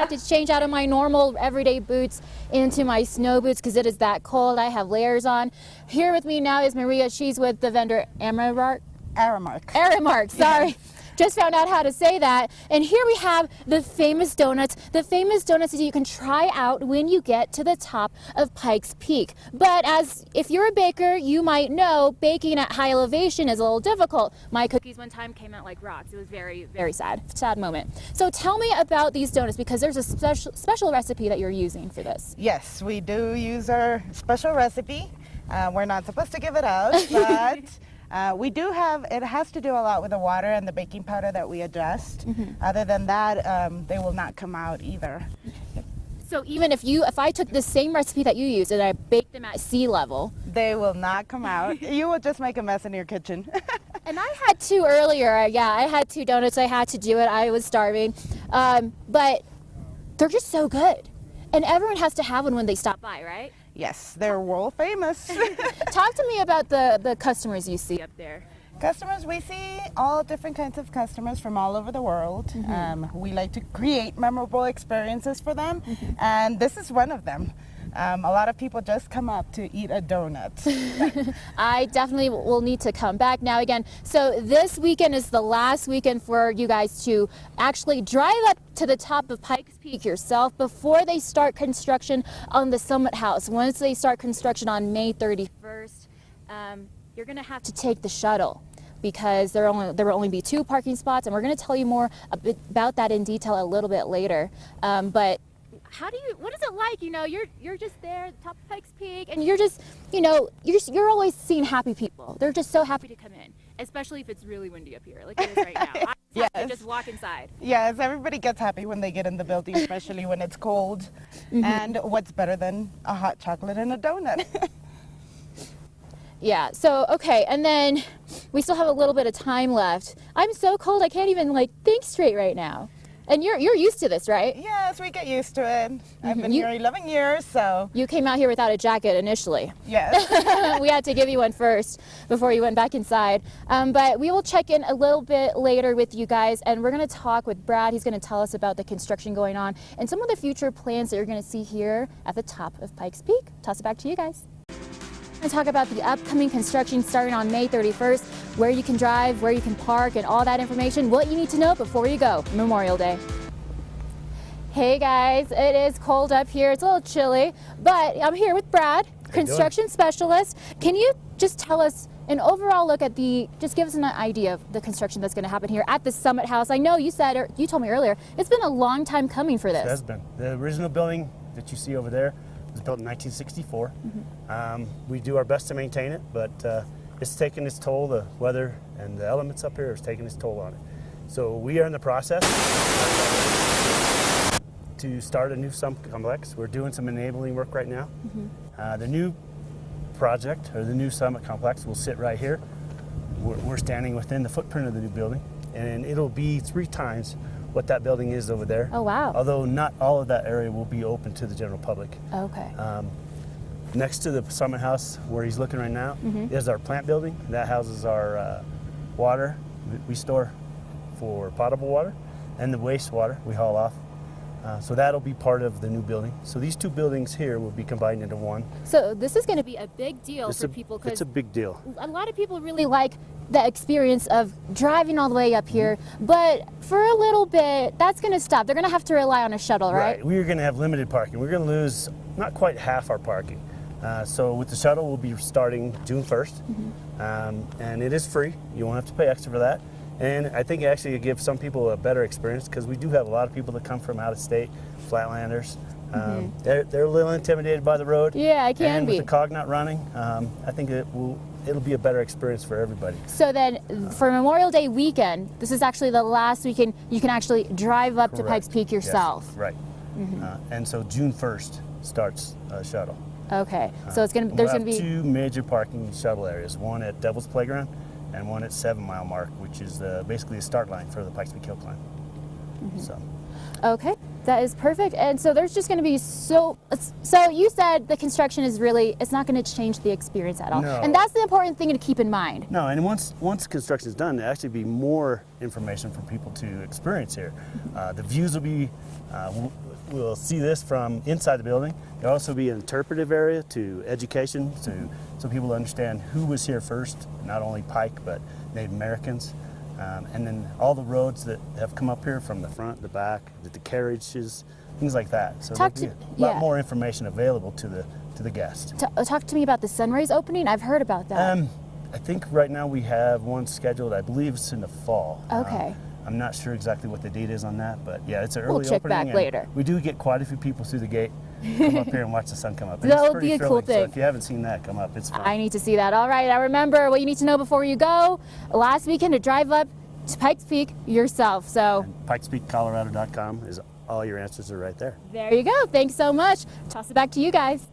had to change out of my normal everyday boots into my snow boots because it is that cold. I have layers on. Here with me now is Maria. She's with the vendor Aramark, sorry. Yeah. Just found out how to say that. And here we have the famous donuts. The famous donuts that you can try out when you get to the top of Pikes Peak. But as if you're a baker, you might know baking at high elevation is a little difficult. My cookies one time came out like rocks. It was very, very sad moment. So tell me about these donuts because there's a special recipe that you're using for this. Yes, we do use our special recipe. We're not supposed to give it out, but we do have, it has to do a lot with the water and the baking powder that we adjust. Other than that, they will not come out either. So even if I took the same recipe that you used and I baked them at sea level, they will not come out. You will just make a mess in your kitchen. And I had two earlier. Yeah, I had 2 donuts. I had to do it. I was starving. But they're just so good. And everyone has to have one when they stop by, right? Yes, they're world famous. Talk to me about the customers you see up there. Customers, we see all different kinds of customers from all over the world. We like to create memorable experiences for them, and this is one of them. A lot of people just come up to eat a donut. I definitely will need to come back now again. So this weekend is the last weekend for you guys to actually drive up to the top of Pikes Peak yourself before they start construction on the Summit House. Once they start construction on May 31st, you're going to have to take the shuttle because there will only be 2 parking spots, and we're going to tell you more about that in detail a little bit later. But what is it like? You know, you're just there at the top of Pikes Peak, and you're just, you know, you're always seeing happy people. They're just so happy to come in, especially if it's really windy up here, like it is right now. Yes. I just walk inside. Yes, everybody gets happy when they get in the building, especially when it's cold. And what's better than a hot chocolate and a donut? Yeah, so, okay, and then we still have a little bit of time left. I'm so cold, I can't even, think straight right now. And you're used to this, right? Yes, we get used to it. I've been here 11 years, so. You came out here without a jacket initially. Yes. We had to give you one first before you went back inside. But we will check in a little bit later with you guys, and we're going to talk with Brad. He's going to tell us about the construction going on and some of the future plans that you're going to see here at the top of Pikes Peak. Toss it back to you guys. And talk about the upcoming construction starting on May 31st, where you can drive, where you can park, and all that information, what you need to know before you go, Memorial Day. Hey guys, it is cold up here. It's a little chilly, but I'm here with Brad, construction specialist. Can you just tell us an overall look at just give us an idea of the construction that's going to happen here at the Summit House? I know you said, or you told me earlier, it's been a long time coming for this. It has been. The original building that you see over there was built in 1964. We do our best to maintain it, but it's taken its toll. The weather and the elements up here is taking its toll on it. So we are in the process to start a new Summit complex. We're doing some enabling work right now. The new project, or the new Summit complex, will sit right here. We're standing within the footprint of the new building, and it'll be 3 times what that building is over there. Oh, wow. Although not all of that area will be open to the general public. Okay. Next to the Summit House, where he's looking right now, is our plant building. That houses our water we store for potable water, and the wastewater we haul off. So that'll be part of the new building. So these 2 buildings here will be combined into one. So this is going to be a big deal for people. It's a big deal. A lot of people really like the experience of driving all the way up here, but for a little bit, that's going to stop. They're going to have to rely on a shuttle, right? We're going to have limited parking. We're going to lose not quite half our parking. So with the shuttle, we'll be starting June 1st, and it is free. You won't have to pay extra for that. And I think actually it gives some people a better experience because we do have a lot of people that come from out of state, flatlanders. They're a little intimidated by the road. Yeah, it can and be. with the cog not running, I think it'll be a better experience for everybody. So then for Memorial Day weekend, this is actually the last weekend you can actually drive up to Pikes Peak yourself. Yes, right. And so June 1st starts shuttle. Okay, so it's gonna there's we'll gonna be 2 major parking shuttle areas, one at Devil's Playground and one at 7 Mile Mark, which is basically the start line for the Pikes Peak Hill Climb. So. Okay, that is perfect. And so there's just going to be so you said the construction is it's not going to change the experience at all. No. And that's the important thing to keep in mind. No, and once construction is done, there'll actually be more information for people to experience here. The views will be will see this from inside the building. There'll also be an interpretive area to education, so people understand who was here first, not only Pike, but Native Americans. And then all the roads that have come up here from the front, the back, the carriages, things like that. So there'll be a lot more information available to the guest. Talk to me about the sunrise opening. I've heard about that. I think right now we have one scheduled. I believe it's in the fall. Okay. I'm not sure exactly what the date is on that, but yeah, it's an early We'll check opening. back later. We do get quite a few people through the gate come up here and watch the sun come up. And That it's would pretty be a cool thrilling, thing. So if you haven't seen that, come up. It's fun. I need to see that. All right, now remember what you need to know before you go. Last weekend to drive up to Pikes Peak yourself. So And PikesPeakColorado.com is all your answers are right there. there you go. Thanks so much. Toss it back to you guys.